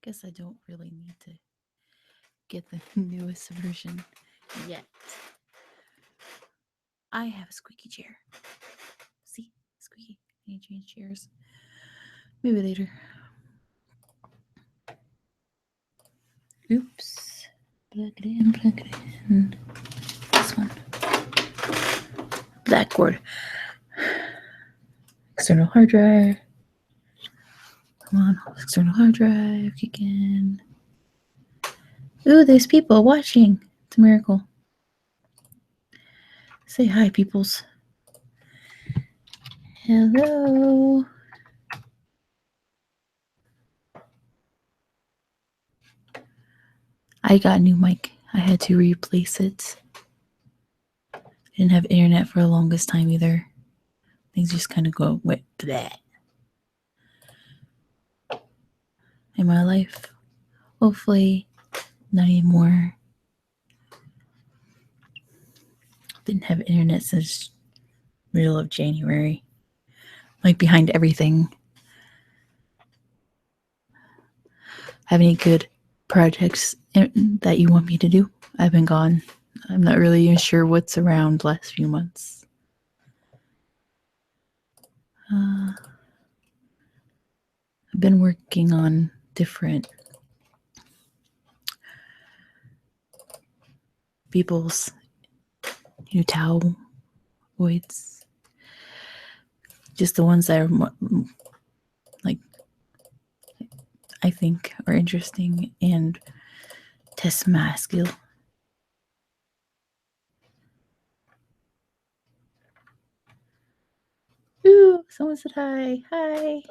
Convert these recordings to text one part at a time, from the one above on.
Guess I don't really need to get the newest version yet. I have a squeaky chair. See? Squeaky. I need to change chairs. Maybe later. Oops. Plug it in, plug it in. This one. That cord. External hard drive. Come on, external hard drive. Kick in. Ooh, there's people watching. It's a miracle. Say hi, peoples. Hello. I got a new mic. I had to replace it. I didn't have internet for the longest time either. Things just kind of go with that in my life. Hopefully, not anymore. Didn't have internet since middle of January. Like behind everything. Have any good projects that you want me to do? I've been gone. I'm not really even sure what's around the last few months. I've been working on different people's new towel voids. Just the ones that are like I think are interesting and test my skill. Ooh, someone said hi. Hi.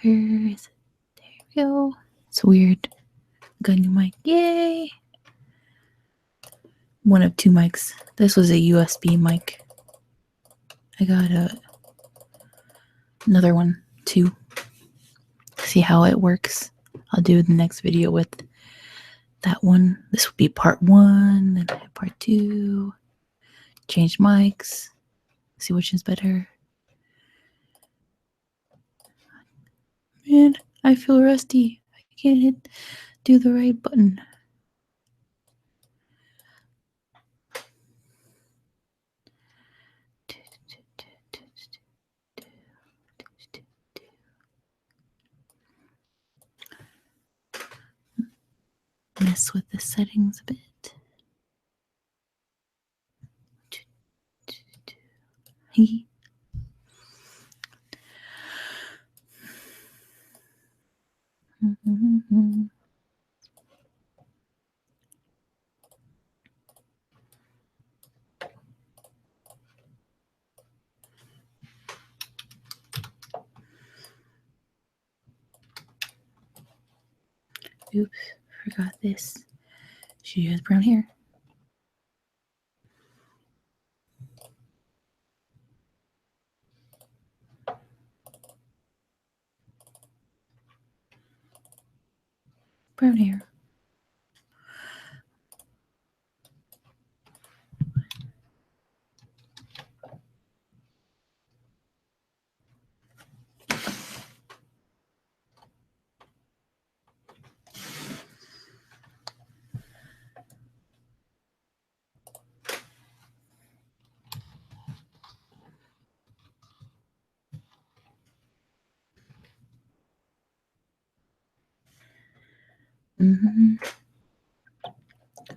Where is it? There we go. It's weird. Got a new mic. Yay! One of two mics. This was a USB mic. I got another one too. See how it works. I'll do the next video with that one. This will be part 1, then part 2. Change mics. See which is better. Man, I feel rusty. I can't do the right button. Mess with the settings a bit. Oops, forgot this. She has brown hair. Brown hair.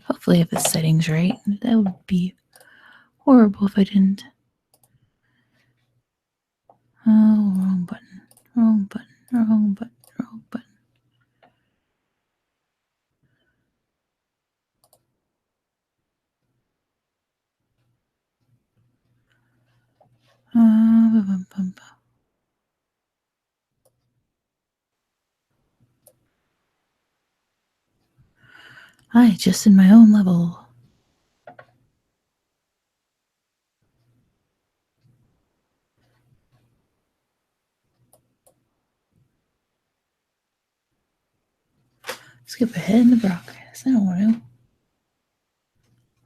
Hopefully I have the settings right. That would be horrible if I didn't. Oh, wrong button. Wrong button. Wrong button. Wrong button. I adjusted my own level. Skip ahead in the broadcast. I don't want to. I'm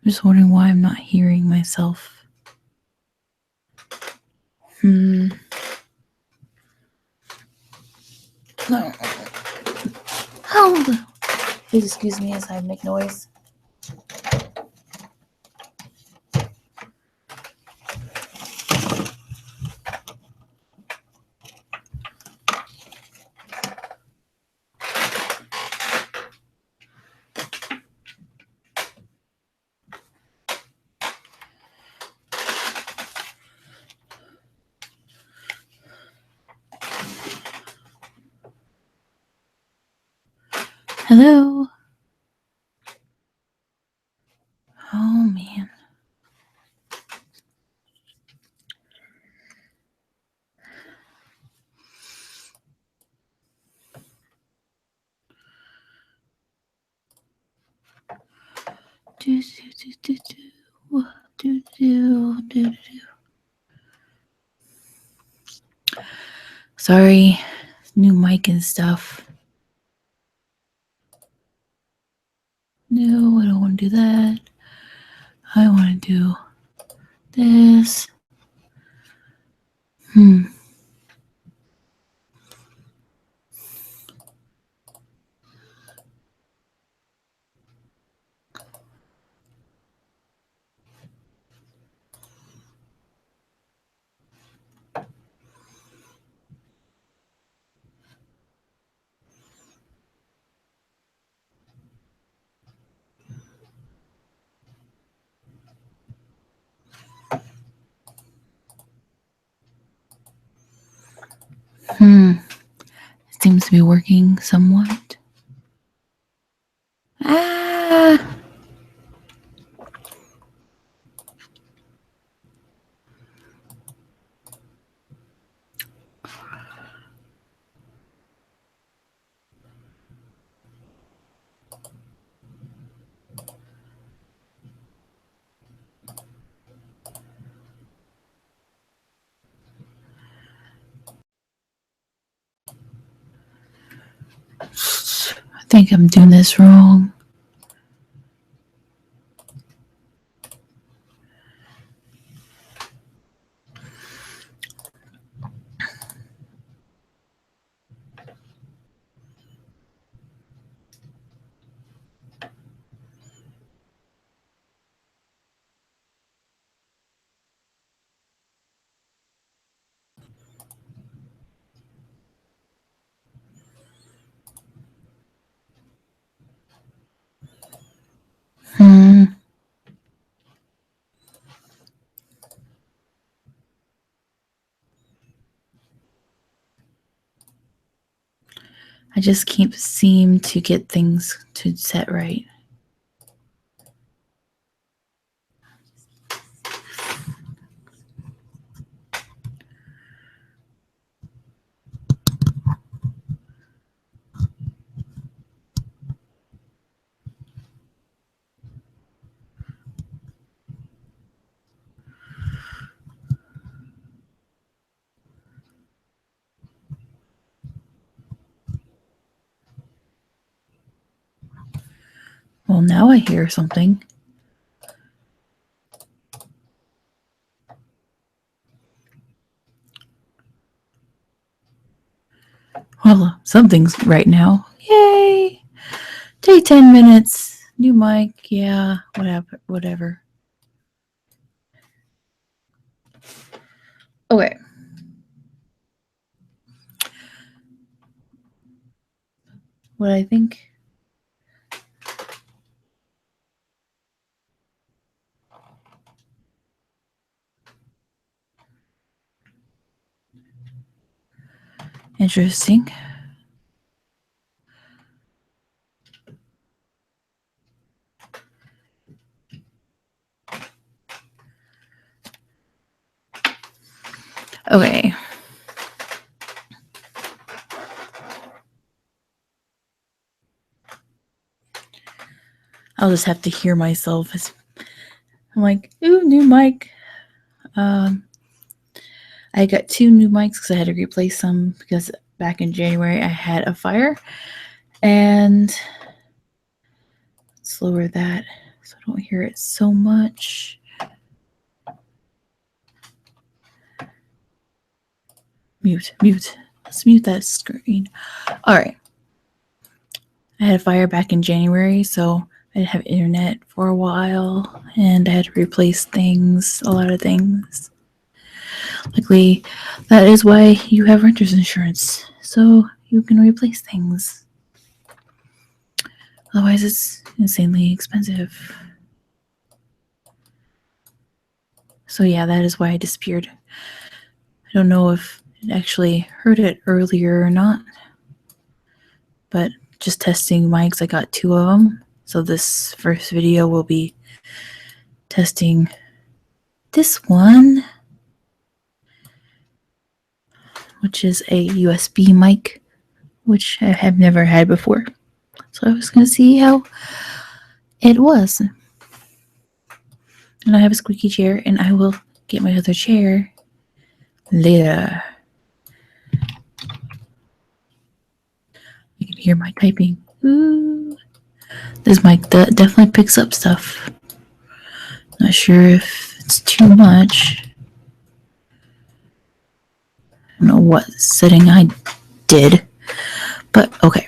just wondering why I'm not hearing myself. No. Oh, please excuse me as I make noise. Hello. Oh man. Sorry, new mic and stuff. No, I don't want to do that. I want to do this. It seems to be working somewhat. I think I'm doing this wrong. I just can't seem to get things to set right. Well, now I hear something. Well, something's right now. Yay! Take 10 minutes. New mic. Yeah, whatever. Okay. What I think. Interesting. Okay. I'll just have to hear myself. I'm like, ooh, new mic. I got 2 new mics because I had to replace some because back in January I had a fire. And Let's lower that so I don't hear it so much. Mute. Let's mute that screen. All right. I had a fire back in January, so I didn't have internet for a while, and I had to replace things, a lot of things. Luckily, that is why you have renter's insurance, so you can replace things. Otherwise, it's insanely expensive. So yeah, that is why I disappeared. I don't know if it actually heard it earlier or not, but just testing mics, I got 2 of them. So this first video will be testing this one, which is a USB mic, which I have never had before. So I was going to see how it was. And I have a squeaky chair, and I will get my other chair later. You can hear my typing. Ooh. This mic definitely picks up stuff. Not sure if it's too much. I don't know what setting I did, but okay.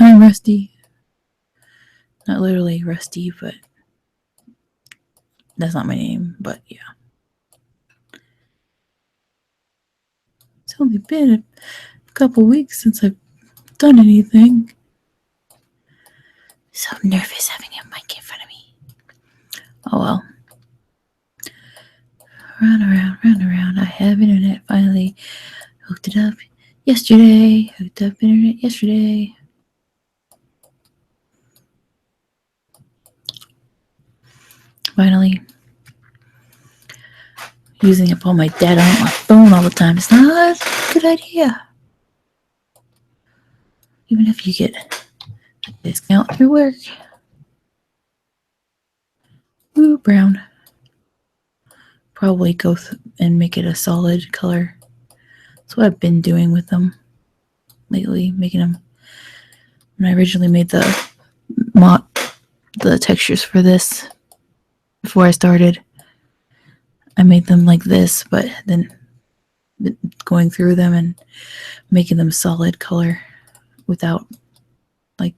I'm Rusty. Not literally Rusty, but that's not my name, but yeah. It's only been a couple weeks since I've done anything. So nervous having a mic in front of me. Oh well. Round around. I have internet finally. Hooked it up yesterday. Finally. Using up all my data on my phone all the time. It's not a good idea. Even if you get a discount through work. Ooh, brown. Probably go and make it a solid color. That's what I've been doing with them lately, making them. When I originally made the textures for this, before I started, I made them like this, but then going through them and making them solid color without like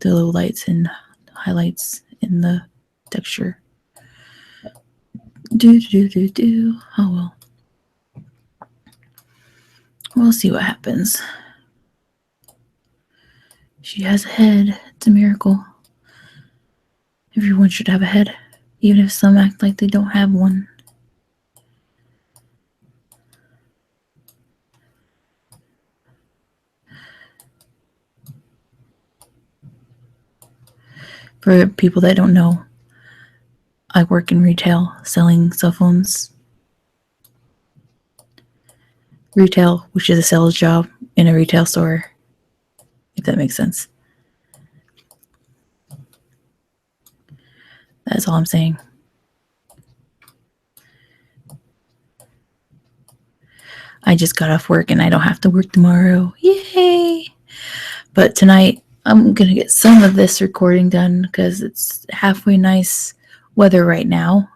the low lights and highlights in the texture. Oh well. We'll see what happens. She has a head. It's a miracle. Everyone should have a head, even if some act like they don't have one. For people that don't know, I work in retail, selling cell phones. Retail, which is a sales job in a retail store, if that makes sense. That's all I'm saying. I just got off work and I don't have to work tomorrow. Yay! But tonight, I'm going to get some of this recording done because it's halfway nice weather right now.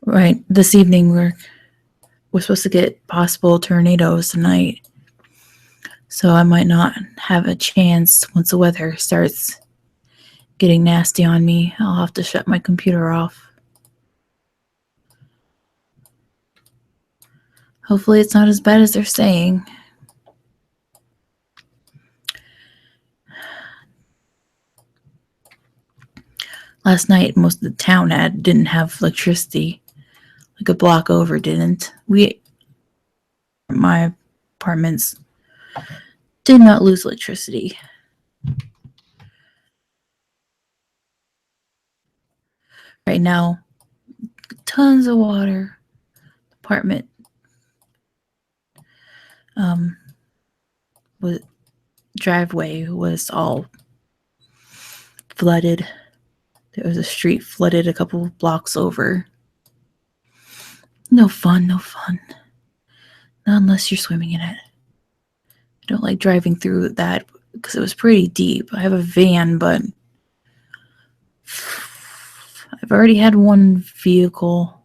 Right, this evening we're supposed to get possible tornadoes tonight. So I might not have a chance once the weather starts getting nasty on me. I'll have to shut my computer off. Hopefully it's not as bad as they're saying. Last night, most of the town didn't have electricity. Like a block over didn't. My apartments did not lose electricity. Right now, tons of water. Apartment driveway was all flooded. There was a street flooded a couple of blocks over. No fun, no fun. Not unless you're swimming in it. I don't like driving through that because it was pretty deep. I have a van, but I've already had one vehicle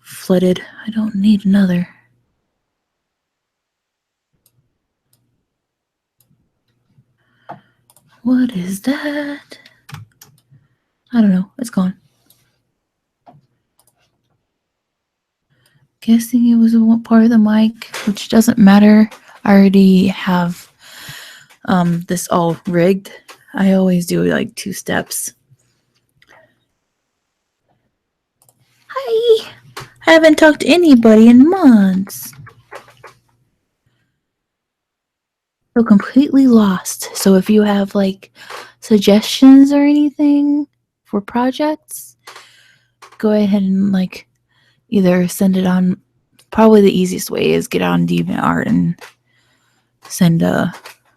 flooded. I don't need another. What is that? I don't know. It's gone. Guessing it was a part of the mic, which doesn't matter. I already have this all rigged. I always do like 2 steps. Hi! I haven't talked to anybody in months. So completely lost. So if you have like suggestions or anything for projects, go ahead and like either send it on. Probably the easiest way is get on DeviantArt and send a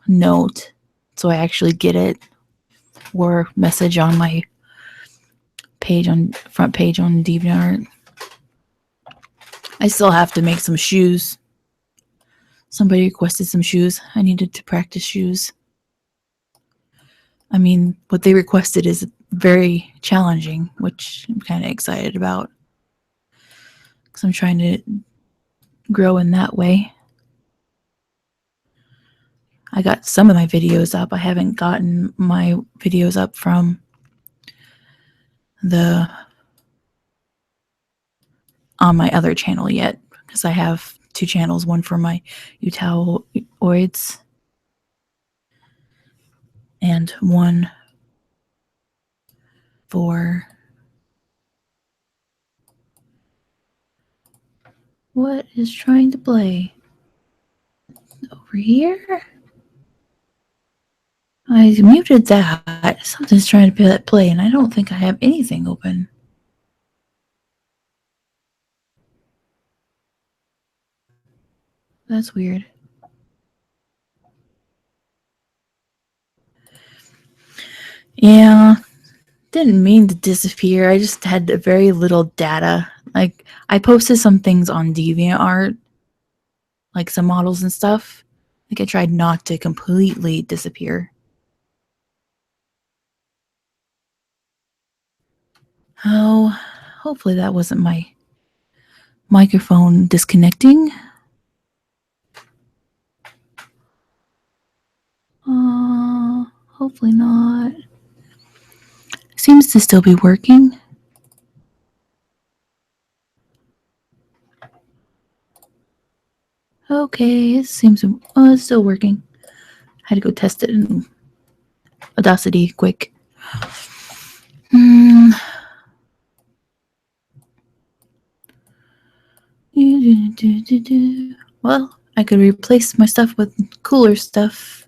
note so I actually get it, or message on my page on front page on DeviantArt. I still have to make some shoes. Somebody requested some shoes. I needed to practice shoes. I mean, what they requested is very challenging, which I'm kind of excited about because I'm trying to grow in that way. I got some of my videos up. I haven't gotten my videos up from on my other channel yet because I have 2 channels, one for my Utaloids and one for what is trying to play over here. I muted that. Something's trying to play, and I don't think I have anything open. That's weird. Yeah, didn't mean to disappear. I just had very little data. Like, I posted some things on DeviantArt, like some models and stuff. Like, I tried not to completely disappear. Oh, hopefully that wasn't my microphone disconnecting. Hopefully not. Seems to still be working. Okay, it seems to, it's still working. I had to go test it in Audacity quick. Well, I could replace my stuff with cooler stuff,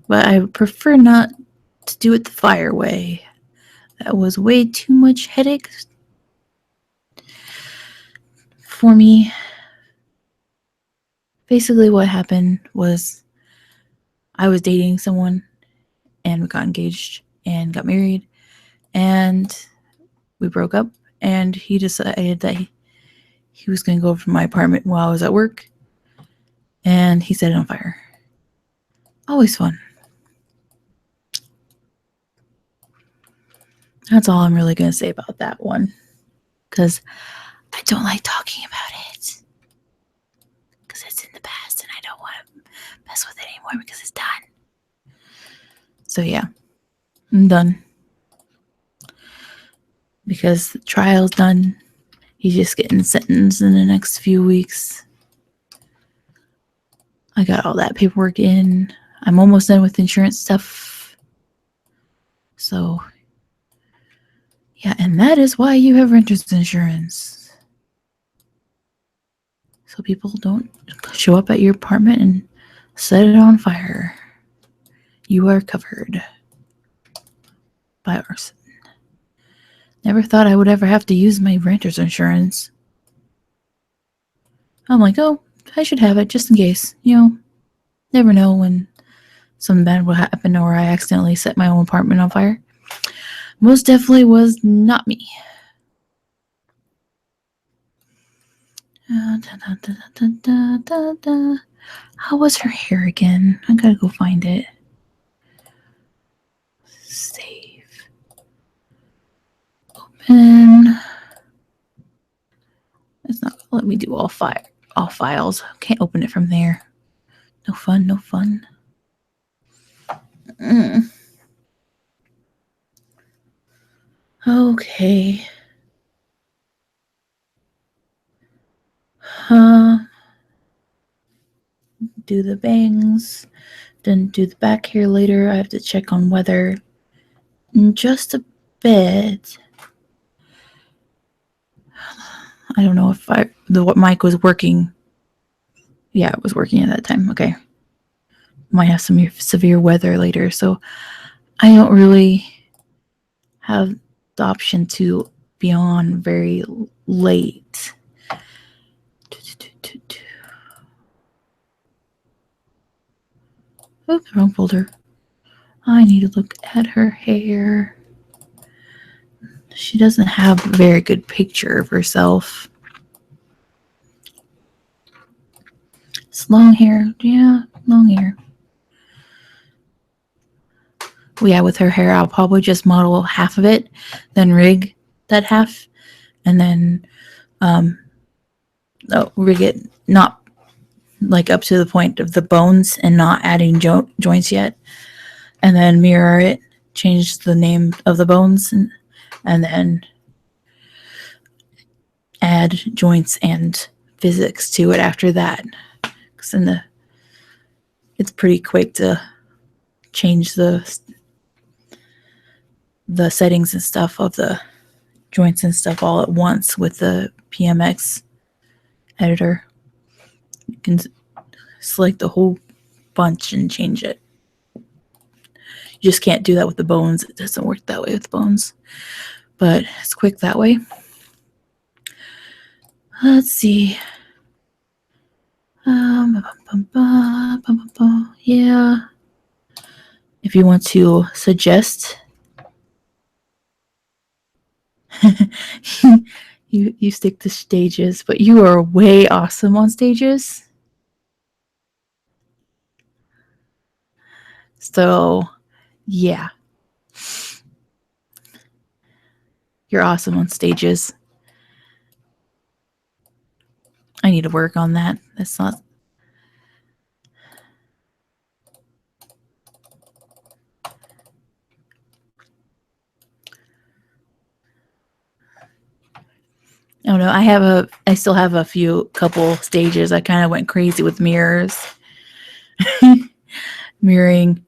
but I prefer not to do it the fire way. That was way too much headache for me. Basically, what happened was I was dating someone and we got engaged and got married, and we broke up, and he decided that he was going to go over to my apartment while I was at work, and he set it on fire. Always fun. That's all I'm really going to say about that one, because I don't like talking about it, because it's in the past and I don't want to mess with it anymore because it's done. So yeah, I'm done. Because the trial's done. He's just getting sentenced in the next few weeks. I got all that paperwork in. I'm almost done with insurance stuff. So, yeah, and that is why you have renter's insurance. So people don't show up at your apartment and set it on fire. You are covered by arson. Never thought I would ever have to use my renter's insurance. I'm like, oh, I should have it just in case. You know, never know when something bad will happen or I accidentally set my own apartment on fire. Most definitely was not me. How was her hair again? I gotta go find it. Save. Open. It's not gonna let me do all files. Can't open it from there. No fun, no fun. Okay. Do the bangs. Then do the back hair later. I have to check on weather in just a bit. I don't know if the mic was working. Yeah, it was working at that time. Okay. Might have some severe weather later, so I don't really have the option to be on very late. Oh, wrong folder. I need to look at her hair. She doesn't have a very good picture of herself. It's long hair. Yeah, long hair. Well, yeah, with her hair, I'll probably just model half of it, then rig that half, and then rig it not like up to the point of the bones and not adding joints yet, and then mirror it, change the name of the bones, and then add joints and physics to it after that. Because then it's pretty quick to change the settings and stuff of the joints and stuff all at once with the PMX editor. You can select the whole bunch and change it. You just can't do that with the bones. It doesn't work that way with bones, but it's quick that way. Let's see. Yeah. If you want to suggest, you stick to stages, but you are way awesome on stages. So, yeah. You're awesome on stages. I need to work on that. That's not. Oh no, I still have a couple stages. I kind of went crazy with mirrors. Mirroring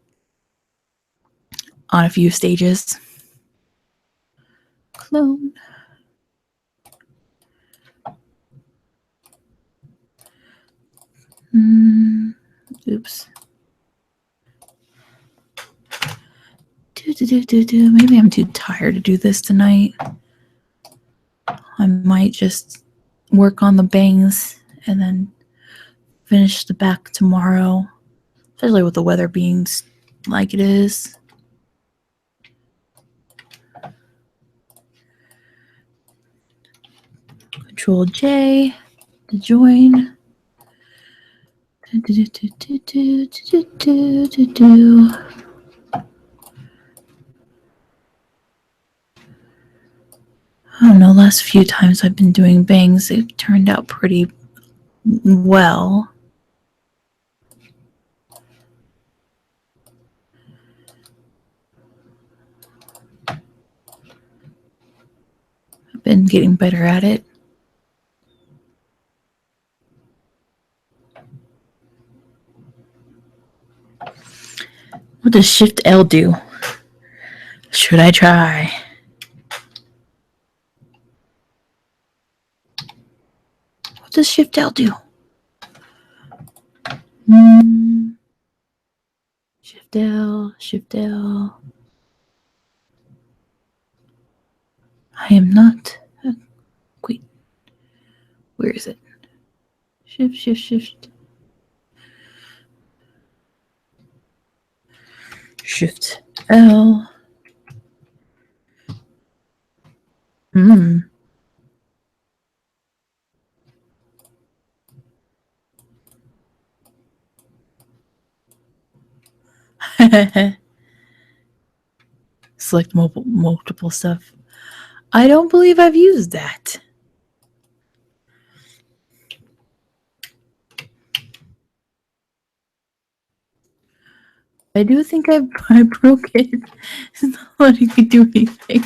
on a few stages. Clone. Oops. Maybe I'm too tired to do this tonight. I might just work on the bangs and then finish the back tomorrow, especially with the weather being like it is. Control J to join. I don't know, last few times I've been doing bangs, they've turned out pretty well. I've been getting better at it. What does Shift L do? Should I try? What does Shift L do? Shift L, Shift L. I am not. Wait. Where is it? Shift, Shift, Shift. Shift L. Select multiple stuff. I don't believe I've used that. I do think I broke it. It's not letting me do anything.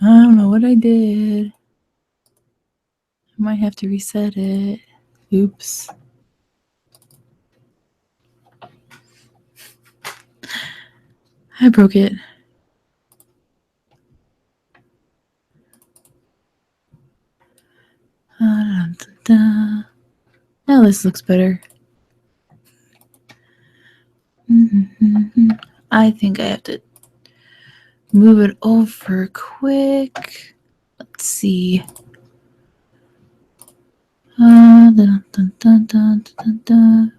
I don't know what I did. I might have to reset it. Oops. I broke it. Now this looks better. I think I have to move it over quick. Let's see.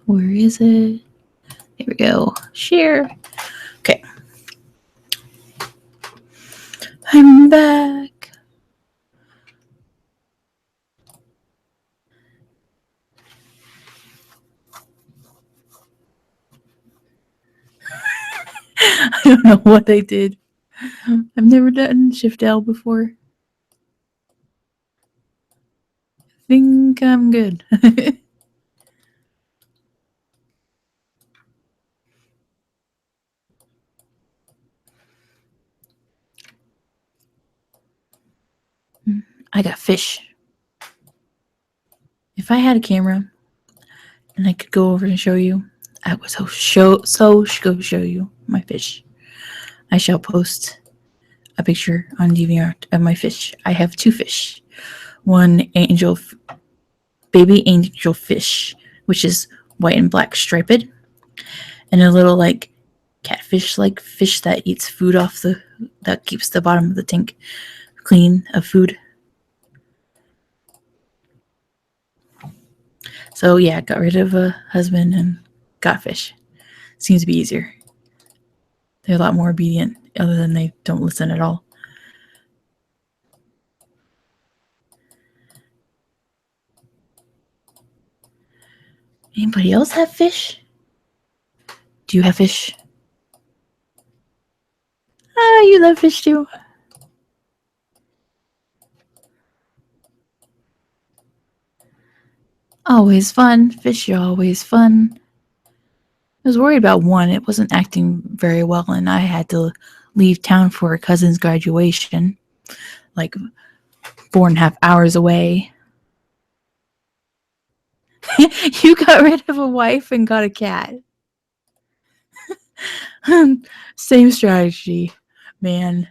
Where is it? There we go. Share. Okay. I'm back. I don't know what I did. I've never done Shift L before. I think I'm good. I got fish. If I had a camera and I could go over and show you, I would go show you my fish. I shall post a picture on DeviantArt of my fish. I have two fish. One baby angel fish, which is white and black striped, and a little like catfish like fish that eats food that keeps the bottom of the tank clean of food. So yeah, got rid of a husband and got fish. Seems to be easier. They're a lot more obedient, other than they don't listen at all. Anybody else have fish? Do you have fish? Ah, you love fish too. Always fun. Fish are always fun. I was worried about one. It wasn't acting very well, and I had to leave town for a cousin's graduation, like 4.5 hours away. You got rid of a wife and got a cat. Same strategy, man.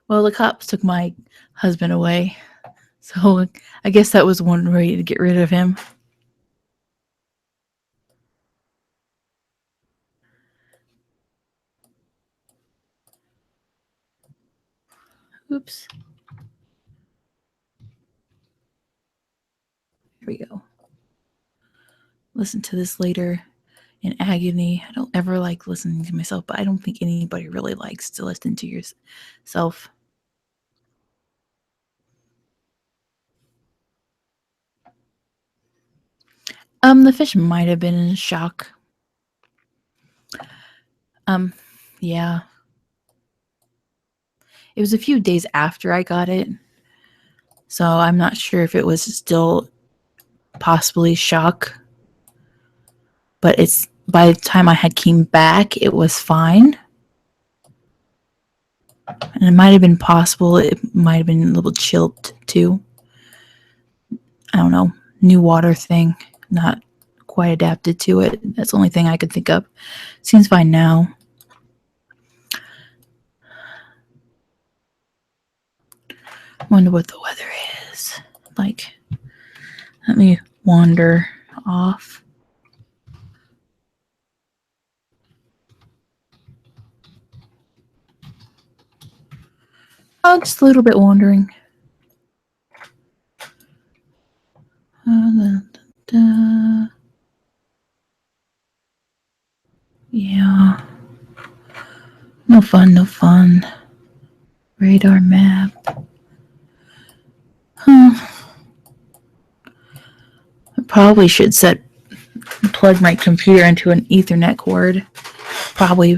Well, the cops took my husband away, so I guess that was one way to get rid of him. Oops. Here we go. Listen to this later in agony. I don't ever like listening to myself, but I don't think anybody really likes to listen to yourself. The fish might have been in shock. Yeah. It was a few days after I got it, so I'm not sure if it was still possibly shock. But it's by the time I had came back, it was fine. And it might have been possible. It might have been a little chilled too. I don't know. New water thing. Not quite adapted to it. That's the only thing I could think of. Seems fine now. Wonder what the weather is like. Let me wander off. Oh, just a little bit wandering. Yeah. No fun, no fun. radar map. I probably should plug my computer into an Ethernet cord. Probably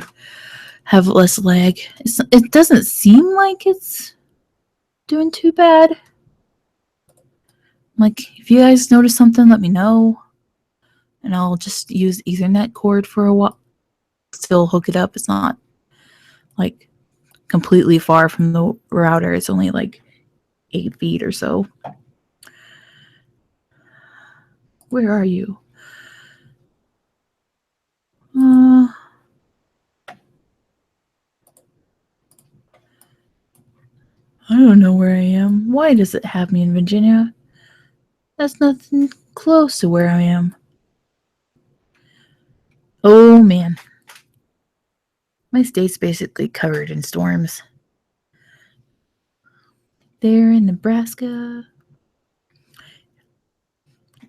have less lag. It doesn't seem like it's doing too bad. Like, if you guys notice something, let me know. And I'll just use Ethernet cord for a while. Still hook it up. It's not like completely far from the router. It's only like 8 feet or so. Where are you? I don't know where I am. Why does it have me in Virginia? That's nothing close to where I am. Oh man. My state's basically covered in storms. There in Nebraska.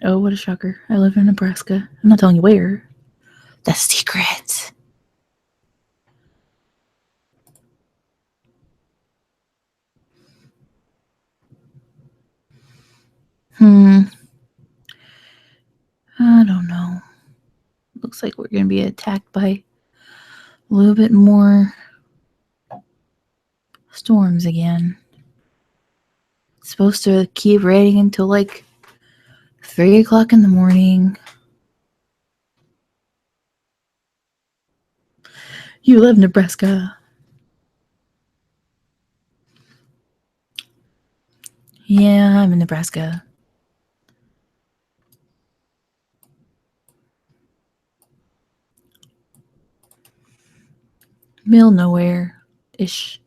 Oh, what a shocker. I live in Nebraska. I'm not telling you where. That's secret. I don't know. Looks like we're going to be attacked by a little bit more storms again. It's supposed to keep raining until like 3 o'clock in the morning. You live in Nebraska. Yeah, I'm in Nebraska. Middle nowhere-ish.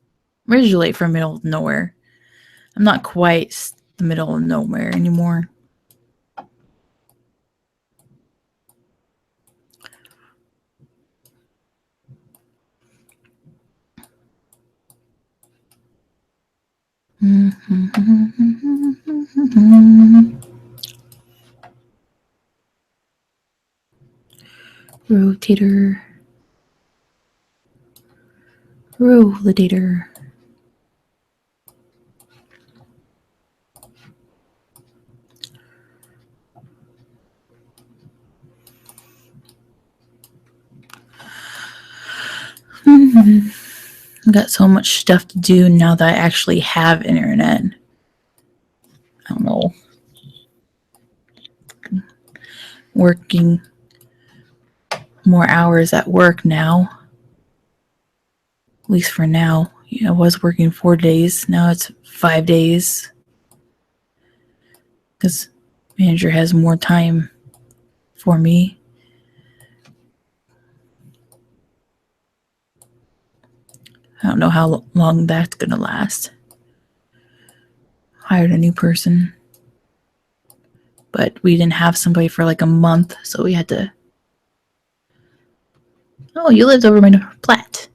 Originally from middle of nowhere. I'm not quite the middle of nowhere anymore. Rotator. Rollator. I've got so much stuff to do now that I actually have internet. I don't know. Working more hours at work now. At least for now. I was working 4 days. Now it's 5 days. Because manager has more time for me. I don't know how long that's going to last. Hired a new person. But we didn't have somebody for like a month, so we had to... Oh, you lived over my flat.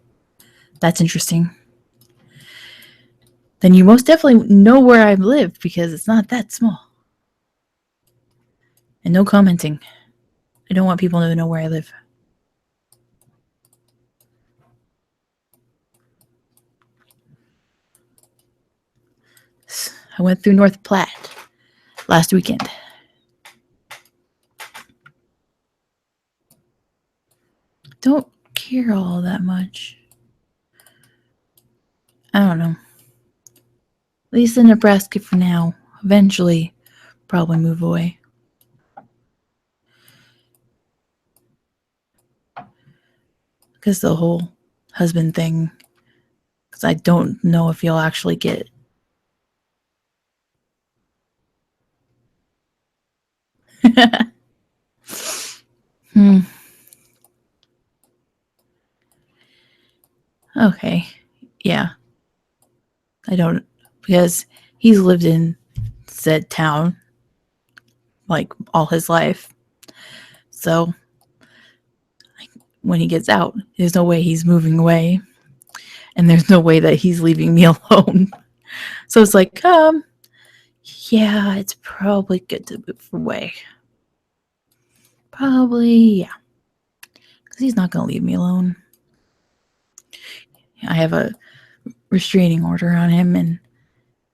That's interesting. Then you most definitely know where I live because it's not that small. And no commenting. I don't want people to know where I live. I went through North Platte last weekend. Don't care all that much. I don't know. At least in Nebraska for now. Eventually, probably move away. Because the whole husband thing. Because I don't know if you'll actually get it. Okay. Yeah. I don't, because he's lived in said town like all his life. So when he gets out, there's no way he's moving away. And there's no way that he's leaving me alone. So it's like, yeah, it's probably good to move away. Probably, yeah. Because he's not going to leave me alone. I have a restraining order on him, and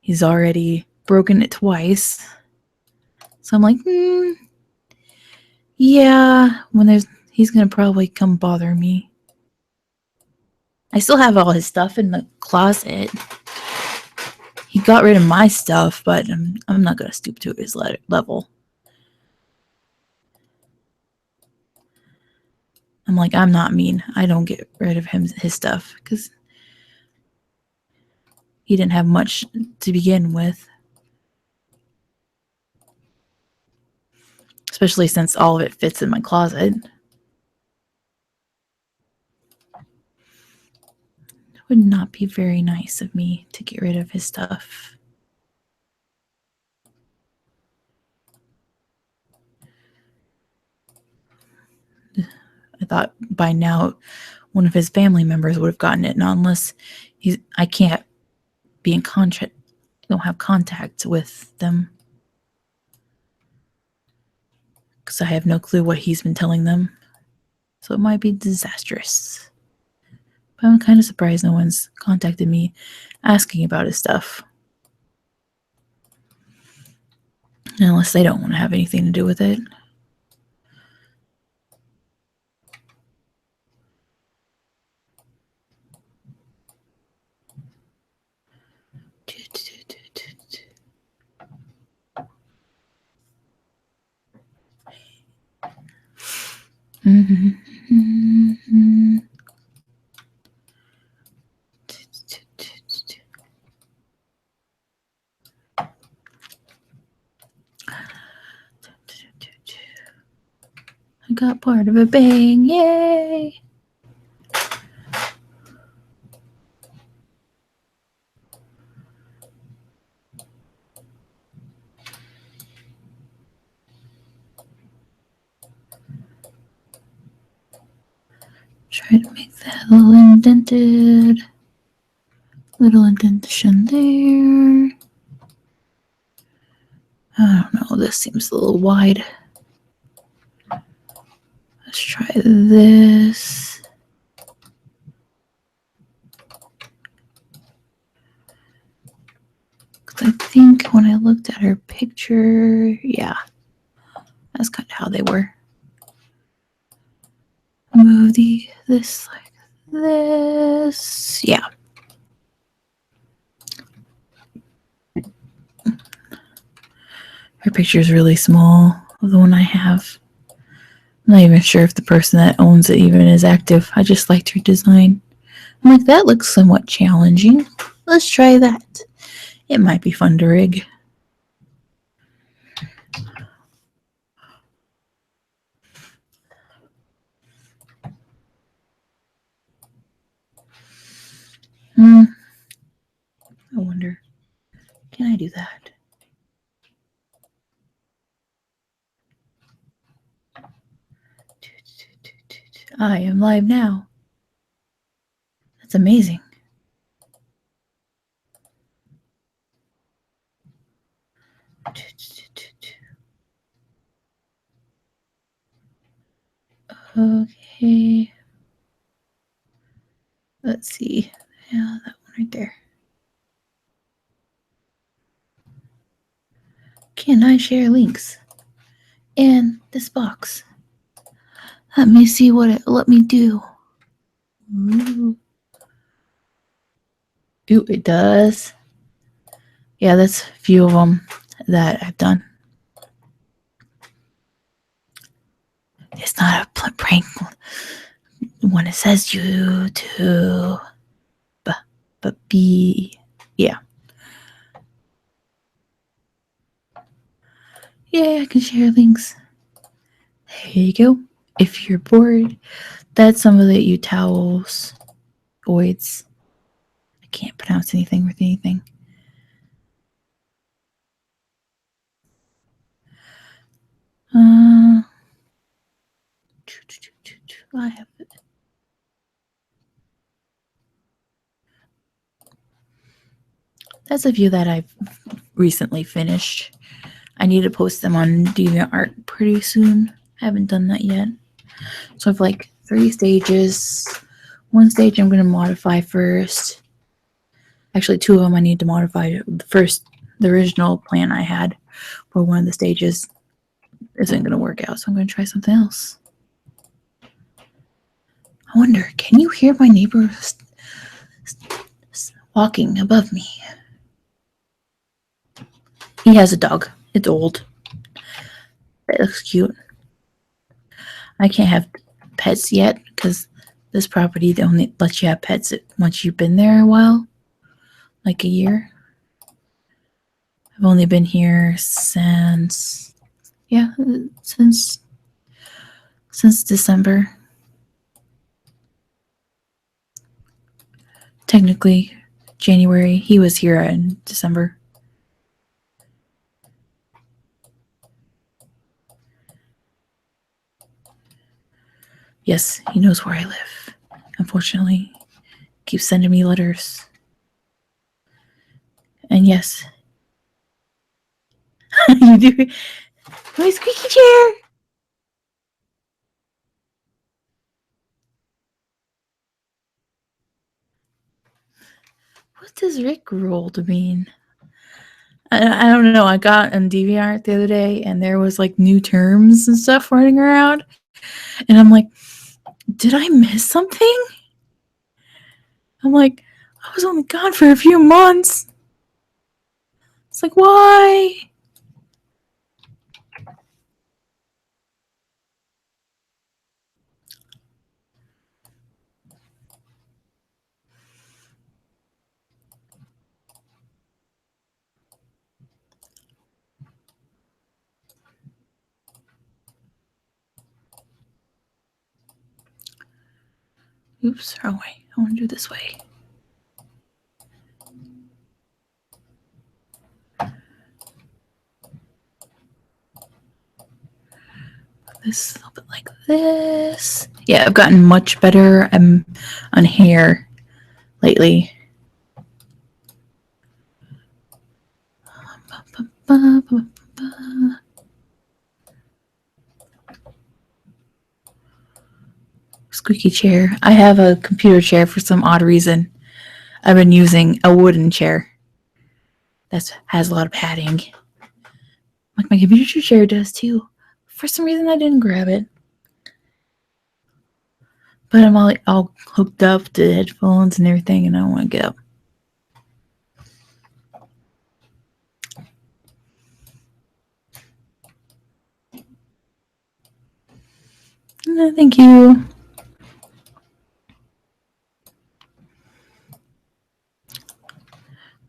he's already broken it twice. So I'm like, yeah, he's gonna probably come bother me. I still have all his stuff in the closet. He got rid of my stuff, but I'm not gonna stoop to his level. I'm like, I'm not mean. I don't get rid of his stuff because he didn't have much to begin with. Especially since all of it fits in my closet. It would not be very nice of me to get rid of his stuff. I thought by now one of his family members would have gotten it, not unless I can't be in contact. I don't have contact with them because I have no clue what he's been telling them. So it might be disastrous. But I'm kind of surprised no one's contacted me asking about his stuff. Unless they don't want to have anything to do with it. I got part of a bang, yay! Try to make that a little indented. Little indentation there. I don't know, this seems a little wide. Let's try this. I think when I looked at her picture, yeah, that's kind of how they were. Move this like this. Yeah. Her picture is really small, the one I have. I'm not even sure if the person that owns it even is active. I just liked her design. I'm like, that looks somewhat challenging. Let's try that. It might be fun to rig. I wonder, can I do that? I am live now. That's amazing. Okay. Let's see. Yeah, that one right there. Can I share links in this box? Let me see what it let me do. Ooh, it does. Yeah, that's a few of them that I've done. It's not a prank when it says YouTube. But yeah. Yeah, I can share links. There you go. If you're bored, that's some of the utowels. Oids. I can't pronounce anything with anything. I have it. That's a few that I've recently finished. I need to post them on DeviantArt pretty soon. I haven't done that yet. So I have like 3 stages. One stage I'm going to modify first. Actually, 2 of them I need to modify. The original plan I had for one of the stages isn't going to work out, so I'm going to try something else. I wonder, can you hear my neighbor walking above me? He has a dog. It's old. It looks cute. I can't have pets yet because this property only lets you have pets once you've been there a while, like a year. I've only been here since December. Technically, January. He was here in December. Yes, he knows where I live. Unfortunately, keeps sending me letters. And yes, you do. My squeaky chair. What does Rick roll to mean? I don't know. I got on DeviantArt the other day, and there was like new terms and stuff running around, and I'm like, did I miss something? I'm like, I was only gone for a few months. It's like, why? Oops, wrong way. I want to do this way. This a little bit like this. Yeah, I've gotten much better on hair lately. Squeaky chair. I have a computer chair for some odd reason. I've been using a wooden chair that has a lot of padding. Like my computer chair does too. For some reason, I didn't grab it. But I'm all hooked up to headphones and everything, and I don't want to get up. No, thank you.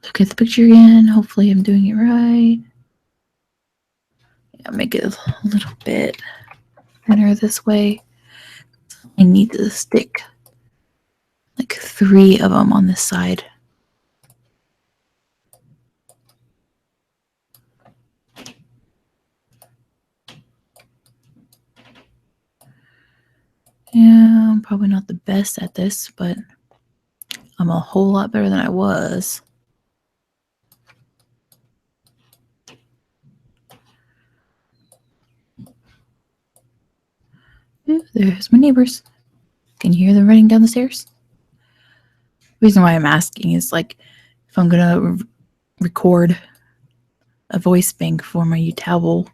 Look at the picture again. Hopefully I'm doing it right. Yeah, make it a little bit thinner this way. I need to stick like 3 of them on this side. Yeah, I'm probably not the best at this, but I'm a whole lot better than I was. Ooh, there's my neighbors. Can you hear them running down the stairs? The reason why I'm asking is like if I'm gonna record a voice bank for my Utable,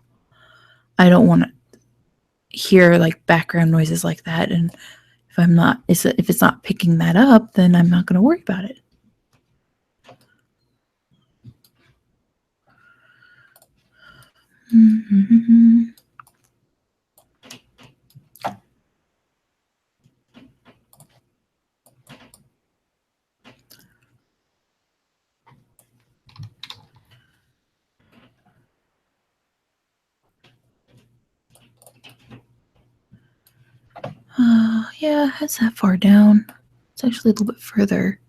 I don't want to hear like background noises like that, and if it's not picking that up, then I'm not going to worry about it. Mm-hmm. Yeah, it's that far down. It's actually a little bit further.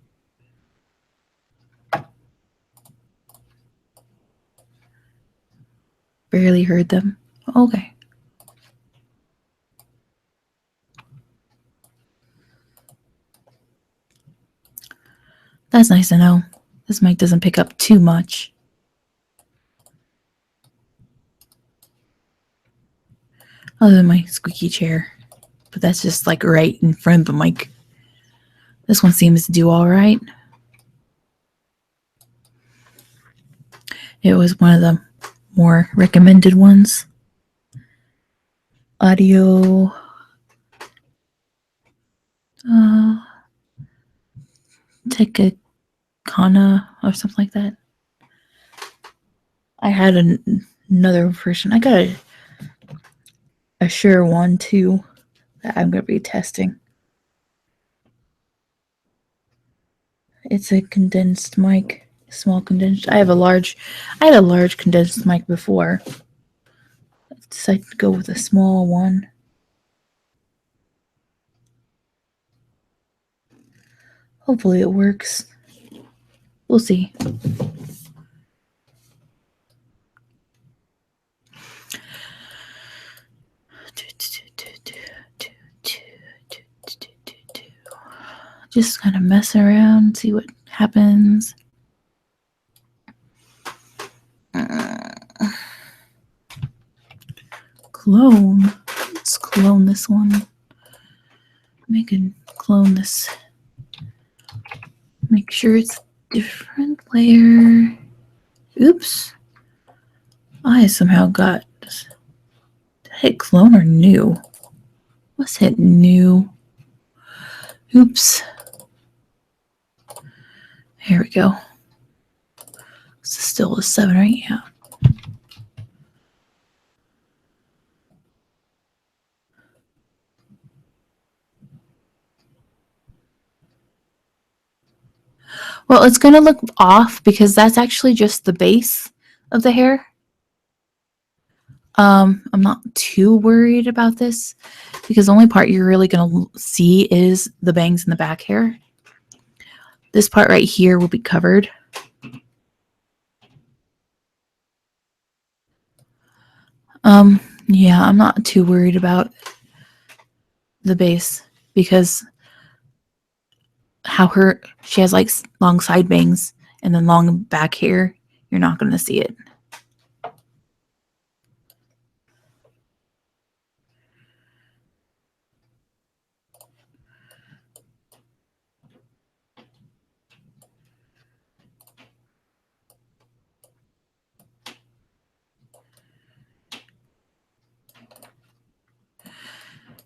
Barely heard them. Okay. That's nice to know. This mic doesn't pick up too much. Other than my squeaky chair. But that's just like right in front of the mic. This one seems to do all right. It was one of the more recommended ones. Audio. Tekakana or something like that. I had another version. I got a Shure one too that I'm going to be testing. It's a condensed mic, small condensed. I had a large condensed mic before. I decided to go with a small one. Hopefully it works. We'll see. Just kind of mess around, see what happens. Clone. Let's clone this one. Make a clone this. Make sure it's different layer. Oops. I somehow got. Did I hit clone or new? Let's hit new. Oops. Here we go. This is still a 7, right? Yeah. Well, it's going to look off because that's actually just the base of the hair. I'm not too worried about this because the only part you're really going to see is the bangs in the back hair. This part right here will be covered. Yeah, I'm not too worried about the base because how she has like long side bangs and then long back hair, you're not going to see it.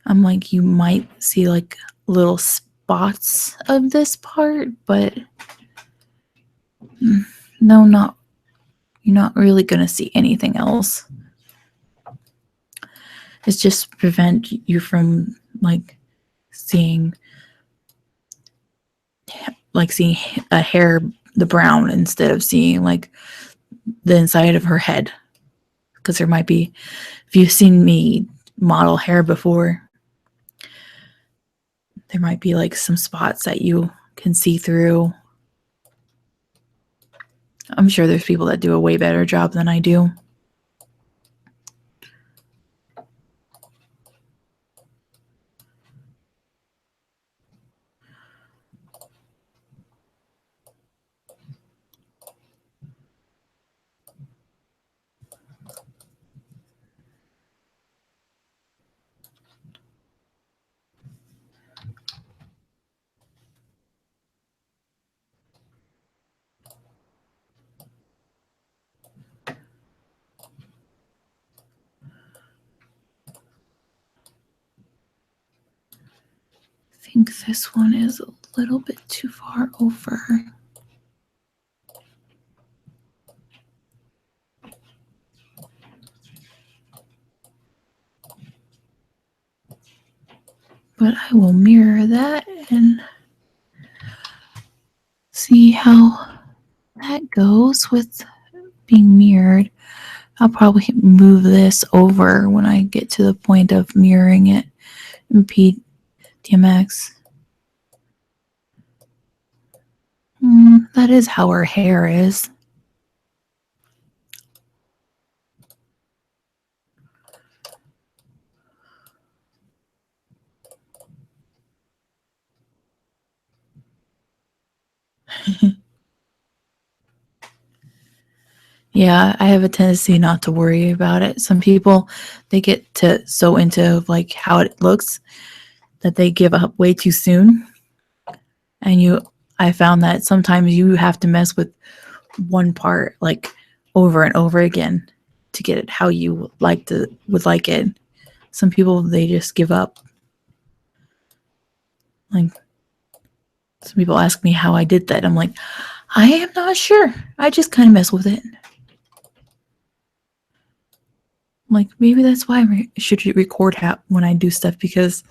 I'm like, you might see like little spots of this part, but no, you're not really going to see anything else. It's just prevent you from seeing a hair, the brown, instead of seeing like the inside of her head. Because there might be, if you've seen me model hair before, there might be like some spots that you can see through. I'm sure there's people that do a way better job than I do. I think this one is a little bit too far over. But I will mirror that and see how that goes with being mirrored. I'll probably move this over when I get to the point of mirroring it in PDMX. That is how her hair is. Yeah, I have a tendency not to worry about it. Some people, they get so into like how it looks that they give up way too soon. And I found that sometimes you have to mess with one part, like over and over again to get it how you would like it. Some people, they just give up. Like, some people ask me how I did that. I'm like, I am not sure. I just kind of mess with it. Like, maybe that's why I should record when I do stuff, because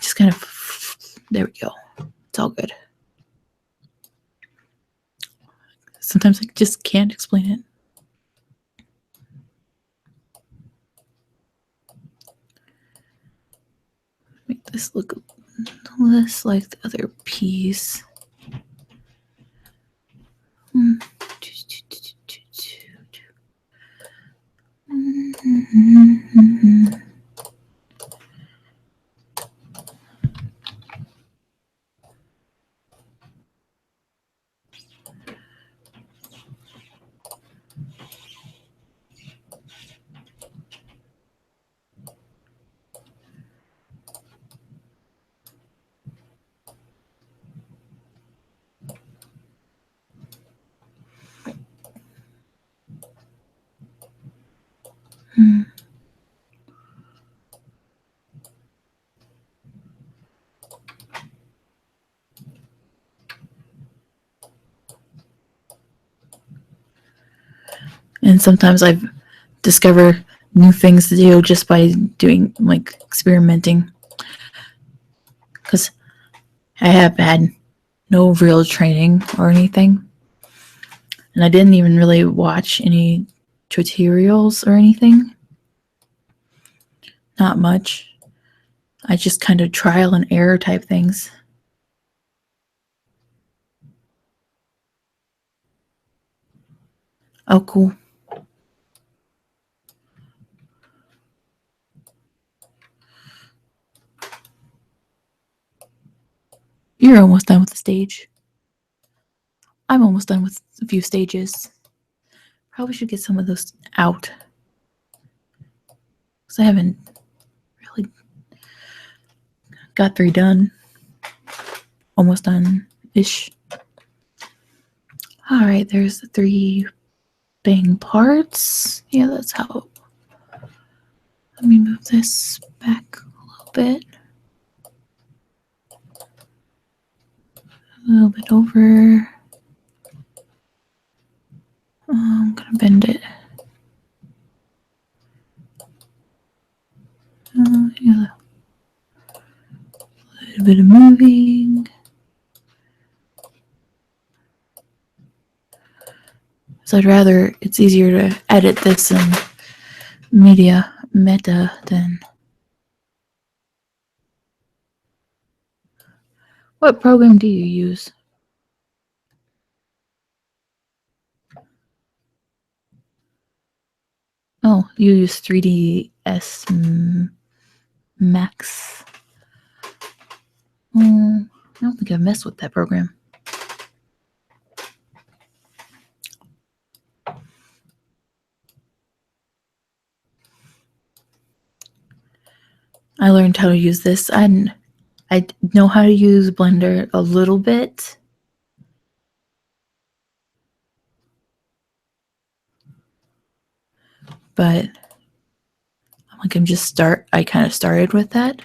just kind of, there we go. It's all good. Sometimes I just can't explain it. Make this look less like the other piece. And sometimes I've discovered new things to do just by doing, like, experimenting. Because I have had no real training or anything. And I didn't even really watch any tutorials or anything. Not much. I just kind of trial and error type things. Oh, cool. You're almost done with the stage. I'm almost done with a few stages. Probably should get some of those out, because I haven't really got 3 done. Almost done-ish. Alright, there's the 3 bang parts. Yeah, that's how. Let me move this back a little bit. A little bit over. I'm gonna bend it. Yeah. A little bit of moving. So it's easier to edit this in MBarnesmmd than. What program do you use? Oh, you use 3ds Max. I don't think I've messed with that program. I learned how to use this. I know how to use Blender a little bit. But I kind of started with that,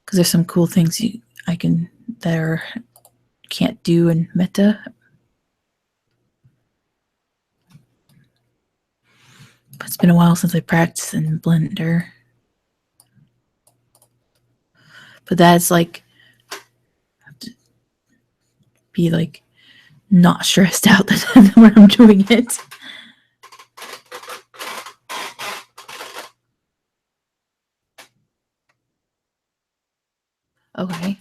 because there's some cool things can't do in Meta. But it's been a while since I practiced in Blender. But that's like, have to be like not stressed out when I'm doing it. Okay.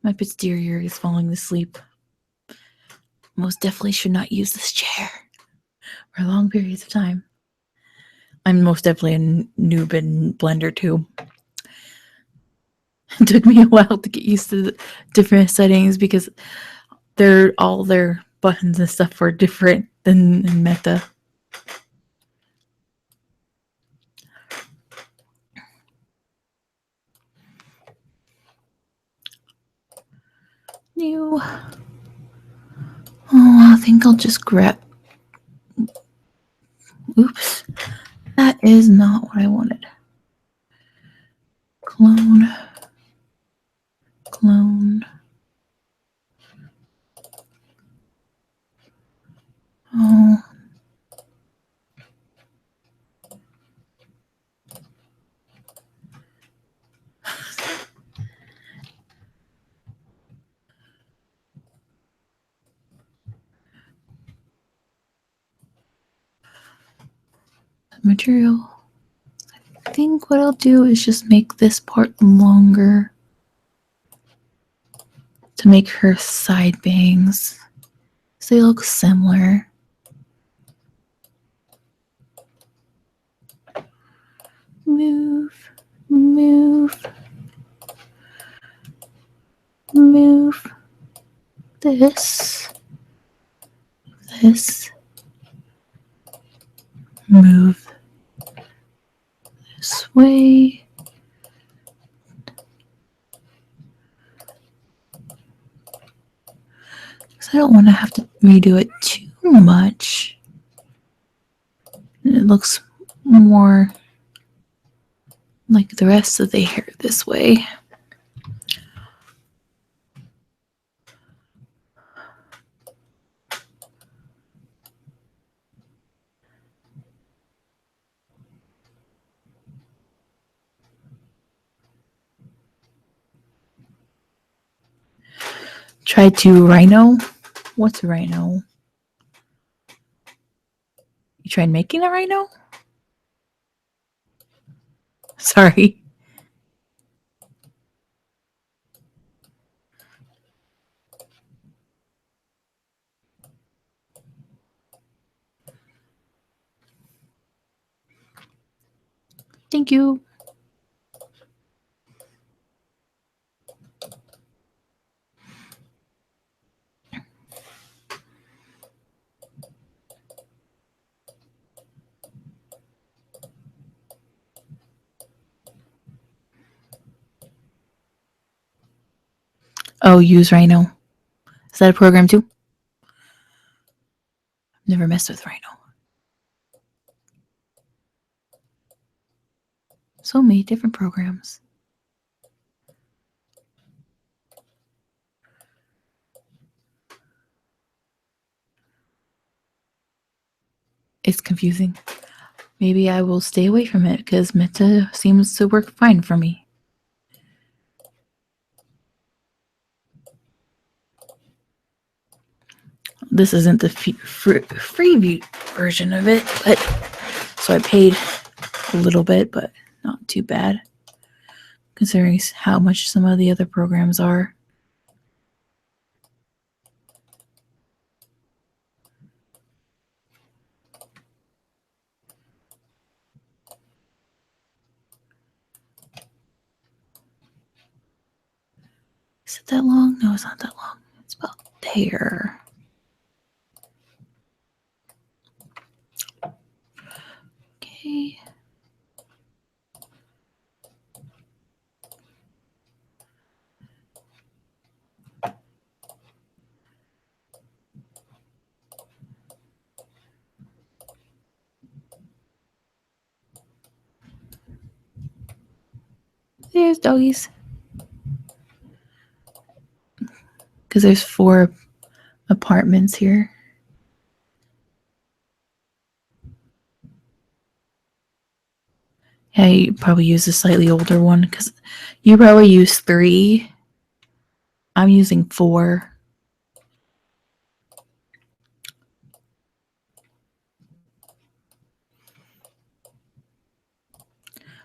My posterior is falling asleep. Most definitely should not use this chair for long periods of time. I'm most definitely a noob in Blender too. It took me a while to get used to the different settings, because all their buttons and stuff were different than in Meta. you. Oh, I think I'll just grab. Oops. That is not what I wanted. Clone. Clone. Oh. Material. I think what I'll do is just make this part longer to make her side bangs so they look similar. Move, move, move this, move this way. Because I don't want to have to redo it too much. And it looks more like the rest of the hair this way. Try to rhino. What's a rhino? You tried making a rhino? Sorry. Thank you. Oh, use Rhino. Is that a program too? Never messed with Rhino. So many different programs. It's confusing. Maybe I will stay away from it because Meta seems to work fine for me. This isn't the freebie version of it, but so I paid a little bit, but not too bad considering how much some of the other programs are. Is it that long? No, it's not that long. It's about there. Okay. There's doggies. Because there's 4 apartments here. Yeah, you probably use a slightly older one because you probably use 3. I'm using 4.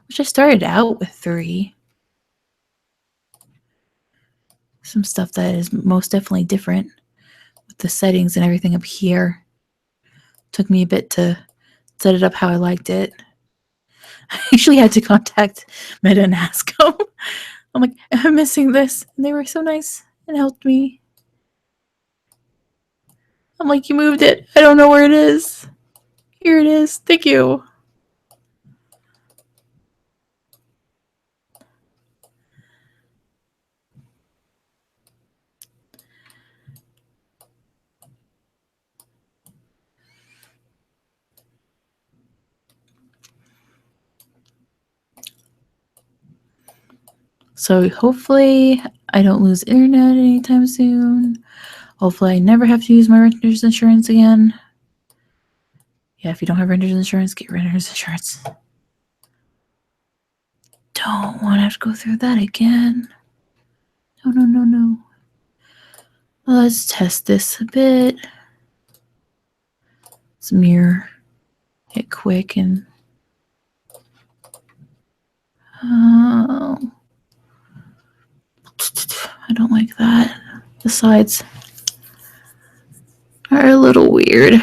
Which I started out with 3. Some stuff that is most definitely different with the settings and everything up here. Took me a bit to set it up how I liked it. I actually had to contact Meta and ask them. I'm like, I'm missing this. And they were so nice and helped me. I'm like, you moved it. I don't know where it is. Here it is. Thank you. So hopefully I don't lose internet anytime soon. Hopefully I never have to use my renter's insurance again. Yeah, if you don't have renter's insurance, get renter's insurance. Don't want to have to go through that again. No. Let's test this a bit. Let's mirror it quick and I don't like that. The sides are a little weird.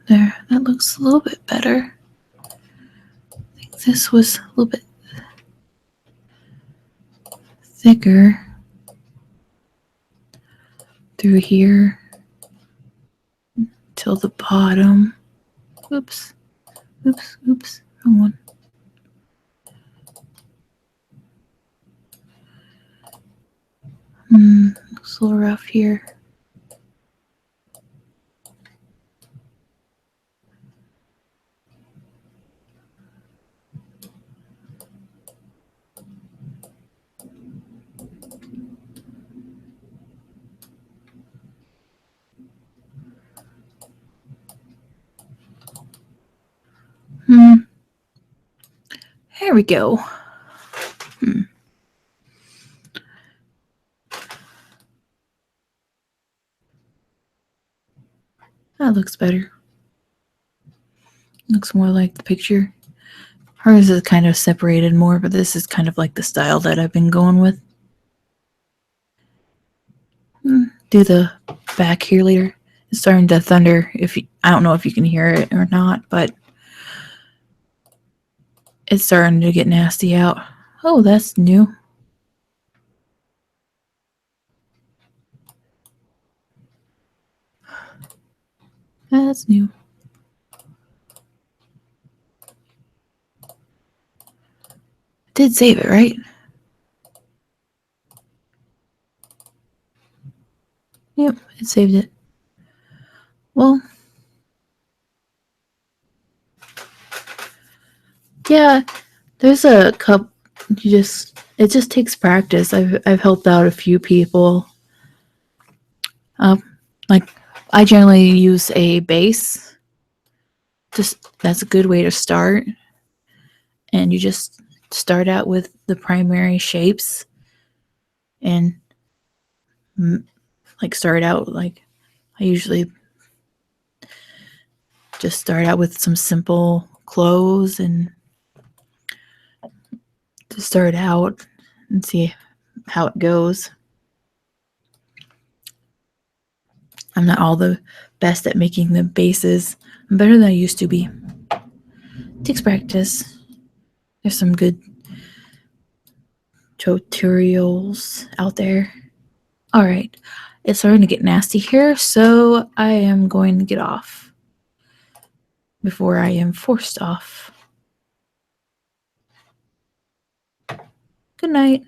There, that looks a little bit better. I think this was a little bit thicker through here till the bottom. Oops, wrong one. Looks a little rough here. There we go. That looks better. Looks more like the picture. Hers is kind of separated more, but this is kind of like the style that I've been going with. Do the back here later. It's starting to thunder. I don't know if you can hear it or not, but it's starting to get nasty out. Oh, that's new. That's new. Did save it, right? Yep, it saved it. Well, yeah, there's a cup. It just takes practice. I've helped out a few people. Like I generally use a base. That's a good way to start. And you just start out with the primary shapes and start out like I usually just start out with some simple clothes and to start out and see how it goes. I'm not all the best at making the bases. I'm better than I used to be. It takes practice. There's some good tutorials out there. All right, it's starting to get nasty here, so I am going to get off before I am forced off. Good night.